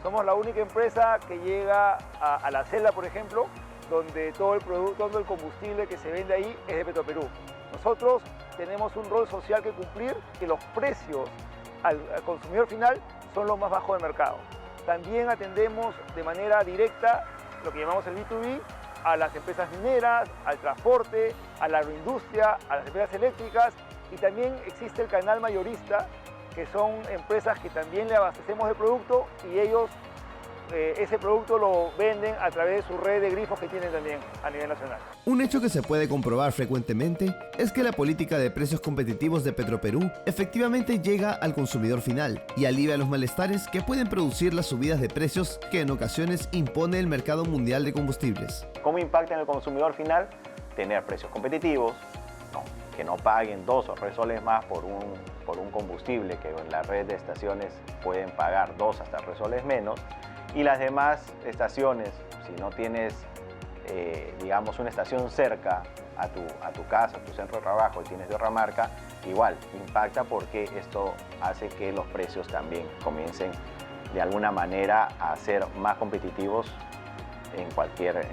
Somos la única empresa que llega a la selva, por ejemplo, donde todo el combustible que se vende ahí es de Petroperú. Nosotros tenemos un rol social que cumplir, que los precios al consumidor final son los más bajos del mercado. También atendemos de manera directa lo que llamamos el B2B, a las empresas mineras, al transporte, a la agroindustria, a las empresas eléctricas, y también existe el canal mayorista, que son empresas que también le abastecemos de producto y ellos ese producto lo venden a través de su red de grifos que tienen también a nivel nacional. Un hecho que se puede comprobar frecuentemente es que la política de precios competitivos de Petroperú efectivamente llega al consumidor final y alivia los malestares que pueden producir las subidas de precios que en ocasiones impone el mercado mundial de combustibles. ¿Cómo impacta en el consumidor final? Tener precios competitivos, ¿no?, que no paguen 2 o 3 soles más por un combustible que en la red de estaciones pueden pagar 2 hasta 3 soles menos, y las demás estaciones, si no tienes, digamos, una estación cerca a tu casa, a tu centro de trabajo, y tienes de otra marca, igual impacta porque esto hace que los precios también comiencen de alguna manera a ser más competitivos en cualquier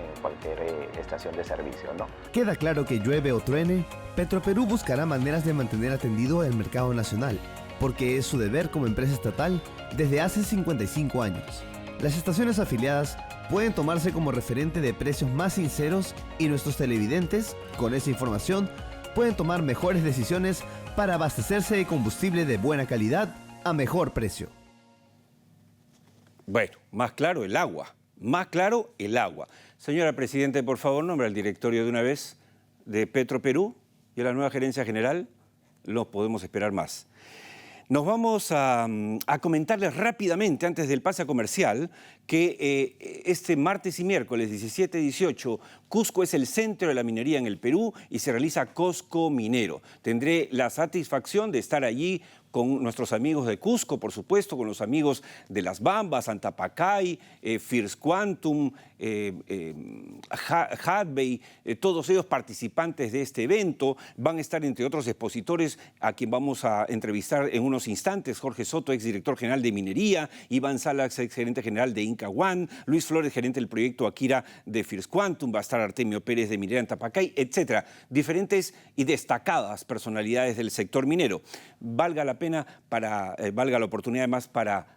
estación de servicio, ¿no? Queda claro que llueve o truene, Petroperú buscará maneras de mantener atendido el mercado nacional, porque es su deber como empresa estatal desde hace 55 años. Las estaciones afiliadas pueden tomarse como referente de precios más sinceros y nuestros televidentes, con esa información, pueden tomar mejores decisiones para abastecerse de combustible de buena calidad a mejor precio. Bueno, más claro el agua. Más claro, el agua. Señora Presidente, por favor, nombre al directorio de una vez de Petroperú y a la nueva gerencia general. No podemos esperar más. Nos vamos a comentarles rápidamente, antes del pase comercial, que este martes y miércoles 17 y 18, Cusco es el centro de la minería en el Perú y se realiza Cosco Minero. Tendré la satisfacción de estar allí con nuestros amigos de Cusco, por supuesto, con los amigos de Las Bambas, Antapacay, First Quantum, Hadbey, todos ellos participantes de este evento. Van a estar, entre otros expositores, a quien vamos a entrevistar en unos instantes: Jorge Soto, exdirector general de Minería; Iván Salas, exgerente general de Inca One; Luis Flores, gerente del proyecto Akira de First Quantum; va a estar Artemio Pérez de Minera Antapacay, etcétera. Diferentes y destacadas personalidades del sector minero. Valga la oportunidad además para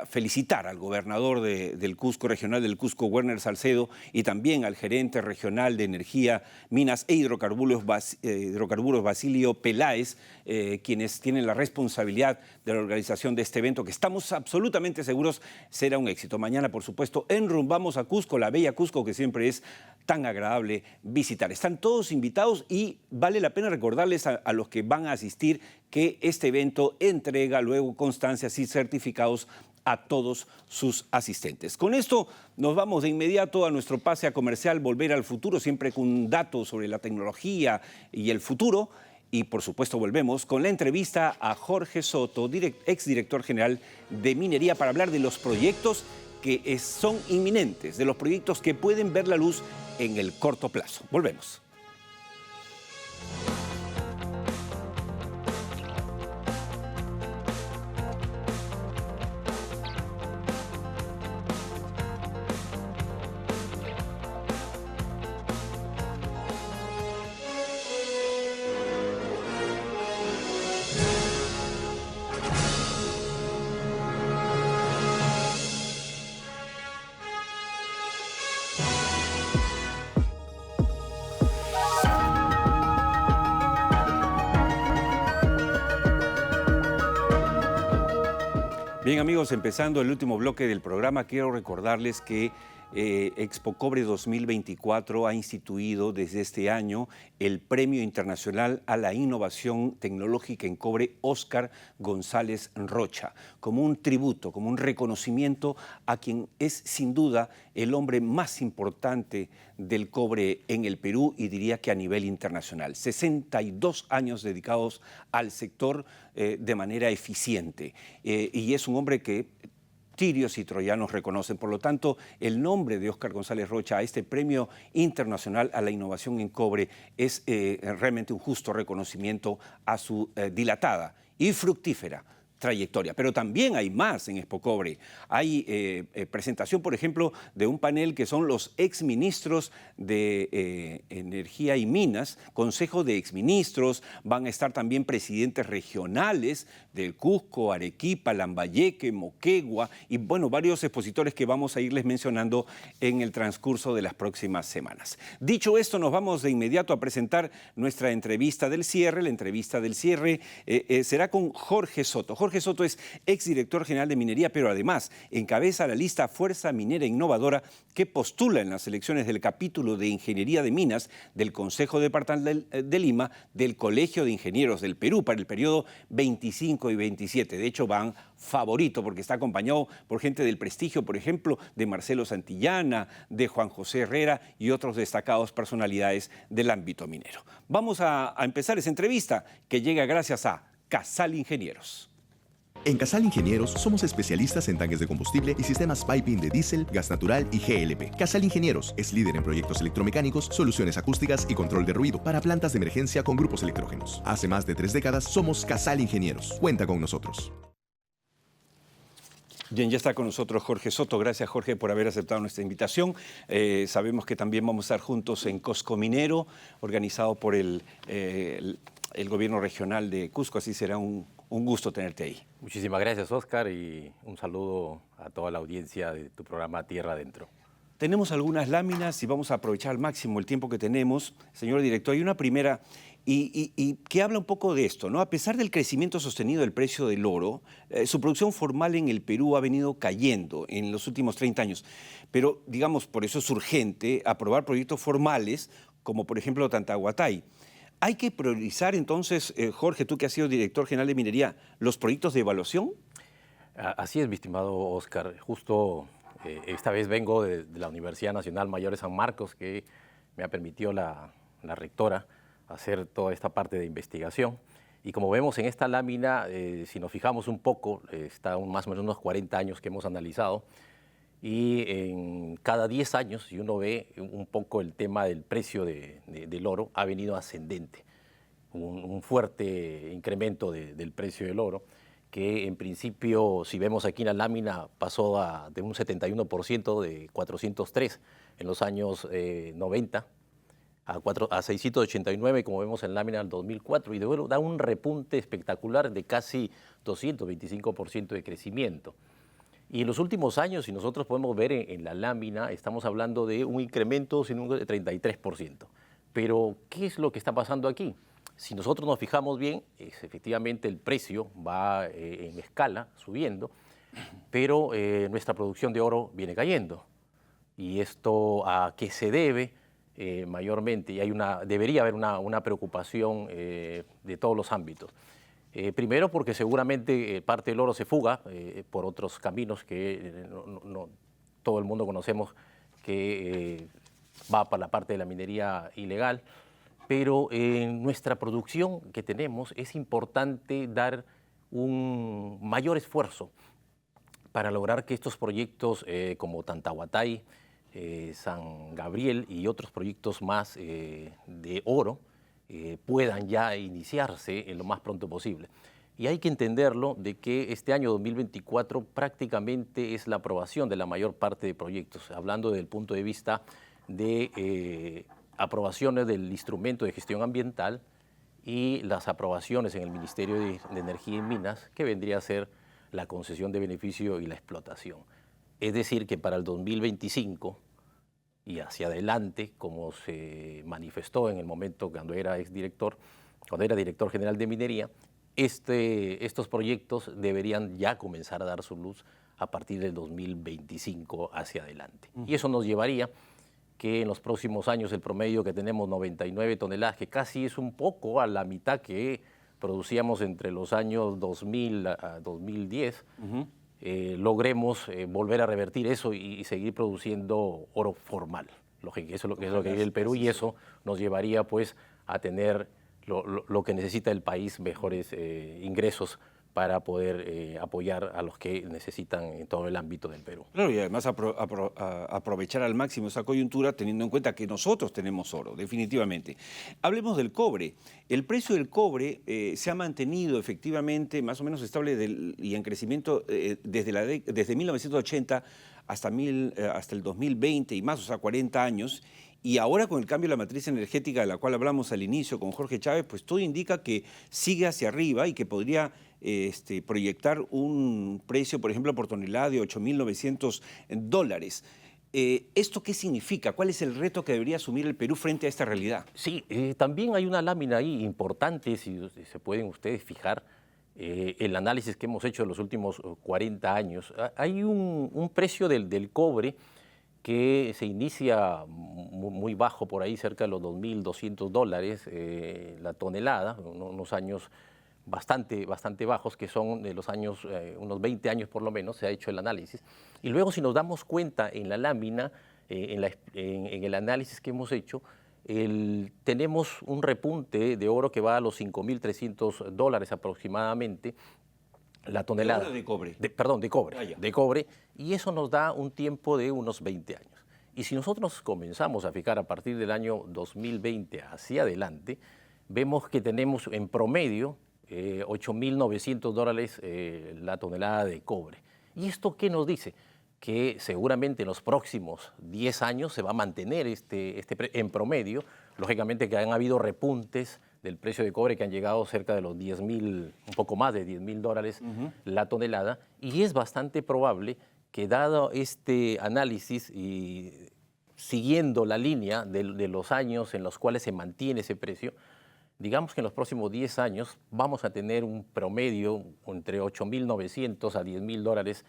felicitar al gobernador del Cusco regional del Cusco, Werner Salcedo, y también al gerente regional de Energía, Minas e Hidrocarburos, Basilio Peláez, quienes tienen la responsabilidad de la organización de este evento, que estamos absolutamente seguros será un éxito. Mañana, por supuesto, enrumbamos a Cusco, la bella Cusco que siempre es tan agradable visitar. Están todos invitados y vale la pena recordarles a los que van a asistir que este evento entrega luego constancias y certificados a todos sus asistentes. Con esto nos vamos de inmediato a nuestro pase a comercial Volver al Futuro, siempre con un dato sobre la tecnología y el futuro. Y por supuesto volvemos con la entrevista a Jorge Soto, exdirector general de Minería, para hablar de los proyectos que son inminentes, de los proyectos que pueden ver la luz en el corto plazo. Volvemos. Bien, amigos, empezando el último bloque del programa, quiero recordarles que Expo Cobre 2024 ha instituido desde este año el Premio Internacional a la Innovación Tecnológica en Cobre Óscar González Rocha, como un tributo, como un reconocimiento a quien es sin duda el hombre más importante del cobre en el Perú y diría que a nivel internacional. 62 años dedicados al sector de manera eficiente y es un hombre que tirios y troyanos reconocen. Por lo tanto, el nombre de Óscar González Rocha a este Premio Internacional a la Innovación en Cobre es realmente un justo reconocimiento a su dilatada y fructífera trayectoria. Pero también hay más en Expo Cobre. Hay presentación, por ejemplo, de un panel que son los exministros de Energía y Minas, Consejo de Exministros. Van a estar también presidentes regionales del Cusco, Arequipa, Lambayeque, Moquegua y, bueno, varios expositores que vamos a irles mencionando en el transcurso de las próximas semanas. Dicho esto, nos vamos de inmediato a presentar nuestra entrevista del cierre. La entrevista del cierre será con Jorge Soto. Jorge Soto es exdirector general de Minería, pero además encabeza la lista Fuerza Minera Innovadora que postula en las elecciones del capítulo de Ingeniería de Minas del Consejo Departamental de Lima del Colegio de Ingenieros del Perú para el periodo 25 y 27. De hecho, van favorito porque está acompañado por gente del prestigio, por ejemplo, de Marcelo Santillana, de Juan José Herrera y otros destacados personalidades del ámbito minero. Vamos a empezar esa entrevista que llega gracias a Casal Ingenieros. En Casal Ingenieros somos especialistas en tanques de combustible y sistemas piping de diésel, gas natural y GLP. Casal Ingenieros es líder en proyectos electromecánicos, soluciones acústicas y control de ruido para plantas de emergencia con grupos electrógenos. Hace más de 3 décadas somos Casal Ingenieros. Cuenta con nosotros. Bien, ya está con nosotros Jorge Soto. Gracias, Jorge, por haber aceptado nuestra invitación. Sabemos que también vamos a estar juntos en Cosco Minero, organizado por el gobierno regional de Cusco, así será un gusto tenerte ahí. Muchísimas gracias, Óscar, y un saludo a toda la audiencia de tu programa Tierra Adentro. Tenemos algunas láminas y vamos a aprovechar al máximo el tiempo que tenemos. Señor director, hay una primera y que habla un poco de esto, ¿no? A pesar del crecimiento sostenido del precio del oro, su producción formal en el Perú ha venido cayendo en los últimos 30 años. Pero, digamos, por eso es urgente aprobar proyectos formales, como por ejemplo Tantahuatay. ¿Hay que priorizar entonces, Jorge, tú que has sido director general de Minería, los proyectos de evaluación? Así es, mi estimado Óscar. Justo esta vez vengo de la Universidad Nacional Mayor de San Marcos, que me ha permitido la rectora hacer toda esta parte de investigación. Y como vemos en esta lámina, si nos fijamos un poco, está más o menos unos 40 años que hemos analizado, y en cada 10 años, si uno ve un poco el tema del precio del oro, ha venido ascendente. Un fuerte incremento del precio del oro, que en principio, si vemos aquí en la lámina, pasó de un 71% de 403 en los años 90 a 689, como vemos en la lámina del 2004, y luego da un repunte espectacular de casi 225% de crecimiento. Y en los últimos años, si nosotros podemos ver en la lámina, estamos hablando de un incremento sin de 33%. Pero, ¿qué es lo que está pasando aquí? Si nosotros nos fijamos bien, efectivamente el precio va en escala, subiendo, pero nuestra producción de oro viene cayendo. ¿Y esto a qué se debe? Mayormente, y debería haber una preocupación de todos los ámbitos. Primero porque seguramente parte del oro se fuga por otros caminos que no todo el mundo conocemos, que va para la parte de la minería ilegal, pero en nuestra producción que tenemos es importante dar un mayor esfuerzo para lograr que estos proyectos como Tantahuatay, San Gabriel y otros proyectos más de oro puedan ya iniciarse en lo más pronto posible. Y hay que entenderlo de que este año 2024 prácticamente es la aprobación de la mayor parte de proyectos, hablando desde el punto de vista de aprobaciones del instrumento de gestión ambiental y las aprobaciones en el Ministerio de Energía y Minas, que vendría a ser la concesión de beneficio y la explotación. Es decir, que para el 2025 y hacia adelante, como se manifestó en el momento cuando era director general de minería, estos proyectos deberían ya comenzar a dar su luz a partir del 2025 hacia adelante. Y eso nos llevaría que en los próximos años el promedio que tenemos 99 toneladas, que casi es un poco a la mitad que producíamos entre los años 2000 a 2010, logremos volver a revertir eso y seguir produciendo oro formal. Eso es lo que vive el Perú, y eso nos llevaría pues a tener lo que necesita el país, mejores ingresos para poder apoyar a los que necesitan en todo el ámbito del Perú. Claro, y además aprovechar al máximo esa coyuntura teniendo en cuenta que nosotros tenemos oro, definitivamente. Hablemos del cobre. El precio del cobre se ha mantenido efectivamente más o menos estable y en crecimiento desde 1980 hasta el 2020 y más, o sea, 40 años. Y ahora con el cambio de la matriz energética de la cual hablamos al inicio con Jorge Chávez, pues todo indica que sigue hacia arriba y que podría proyectar un precio, por ejemplo, por tonelada de $8.900. ¿Esto qué significa? ¿Cuál es el reto que debería asumir el Perú frente a esta realidad? Sí, también hay una lámina ahí importante, si se pueden ustedes fijar, el análisis que hemos hecho en los últimos 40 años. Hay un precio del cobre que se inicia muy bajo, por ahí cerca de los $2.200 la tonelada, unos años bastante bajos, que son de los años, unos 20 años por lo menos, se ha hecho el análisis. Y luego, si nos damos cuenta en la lámina, en el análisis que hemos hecho, tenemos un repunte de oro que va a los $5.300 aproximadamente la tonelada. ¿De cobre? De cobre. De cobre, y eso nos da un tiempo de unos 20 años. Y si nosotros comenzamos a fijar a partir del año 2020 hacia adelante, vemos que tenemos en promedio $8.900 la tonelada de cobre. ¿Y esto qué nos dice? Que seguramente en los próximos 10 años se va a mantener en promedio. Lógicamente que han habido repuntes del precio de cobre que han llegado cerca de los un poco más de $10.000 la tonelada, y es bastante probable que, dado este análisis y siguiendo la línea de los años en los cuales se mantiene ese precio, digamos que en los próximos 10 años vamos a tener un promedio entre $8.900 a $10.000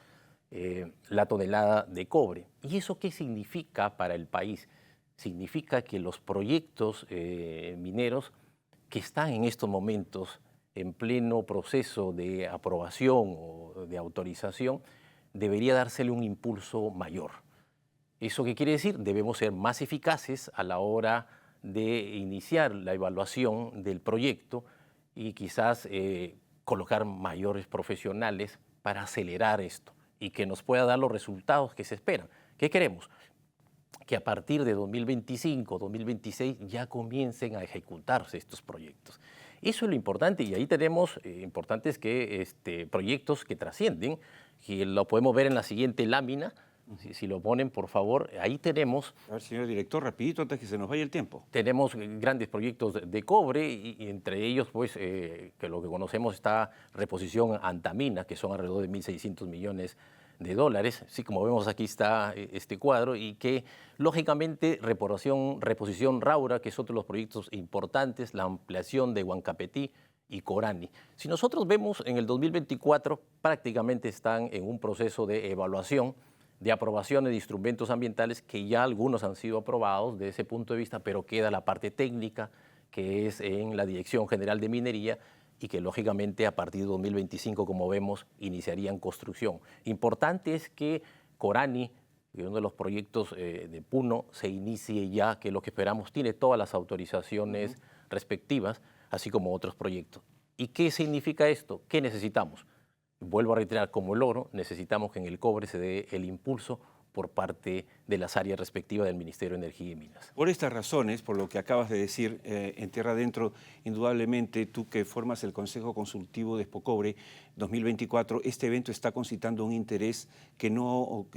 la tonelada de cobre. ¿Y eso qué significa para el país? Significa que los proyectos mineros que están en estos momentos en pleno proceso de aprobación o de autorización, debería dársele un impulso mayor. ¿Eso qué quiere decir? Debemos ser más eficaces a la hora de iniciar la evaluación del proyecto y quizás colocar mayores profesionales para acelerar esto y que nos pueda dar los resultados que se esperan. ¿Qué queremos? Que a partir de 2025, 2026 ya comiencen a ejecutarse estos proyectos. Eso es lo importante, y ahí tenemos importantes proyectos que trascienden, que lo podemos ver en la siguiente lámina. Si lo ponen, por favor, ahí tenemos... A ver, señor director, rapidito antes que se nos vaya el tiempo. Tenemos grandes proyectos de cobre y entre ellos, pues, que lo que conocemos está reposición Antamina, que son alrededor de 1.600 millones de dólares. Sí, como vemos aquí está este cuadro, y que, lógicamente, reposición Raura, que es otro de los proyectos importantes, la ampliación de Huancapetí y Corani. Si nosotros vemos en el 2024, prácticamente están en un proceso de evaluación, de aprobaciones de instrumentos ambientales, que ya algunos han sido aprobados de ese punto de vista, pero queda la parte técnica, que es en la Dirección General de Minería, y que lógicamente a partir de 2025, como vemos, iniciarían construcción. Importante es que Corani, uno de los proyectos de Puno, se inicie ya, que lo que esperamos tiene todas las autorizaciones respectivas, así como otros proyectos. ¿Y qué significa esto? ¿Qué necesitamos? Vuelvo a reiterar, como el oro, necesitamos que en el cobre se dé el impulso por parte de las áreas respectivas del Ministerio de Energía y Minas. Por estas razones, por lo que acabas de decir, en Tierra Adentro, indudablemente tú que formas el Consejo Consultivo de Expocobre 2024, este evento está concitando un interés que no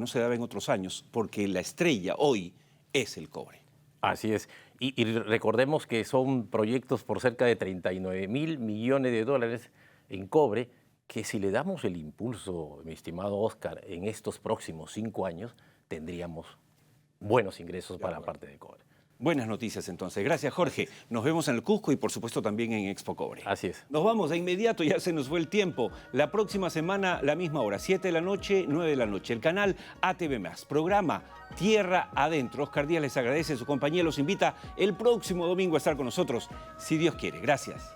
se daba en otros años, porque la estrella hoy es el cobre. Así es. Y recordemos que son proyectos por cerca de 39.000 millones de dólares en cobre, que si le damos el impulso, mi estimado Oscar, en estos próximos 5 años, tendríamos buenos ingresos para la parte de cobre. Buenas noticias entonces. Gracias, Jorge. Nos vemos en el Cusco y por supuesto también en Expocobre. Así es. Nos vamos de inmediato, ya se nos fue el tiempo. La próxima semana, la misma hora, 7 de la noche, 9 de la noche. El canal ATV+, programa Tierra Adentro. Oscar Díaz les agradece su compañía, los invita el próximo domingo a estar con nosotros, si Dios quiere. Gracias.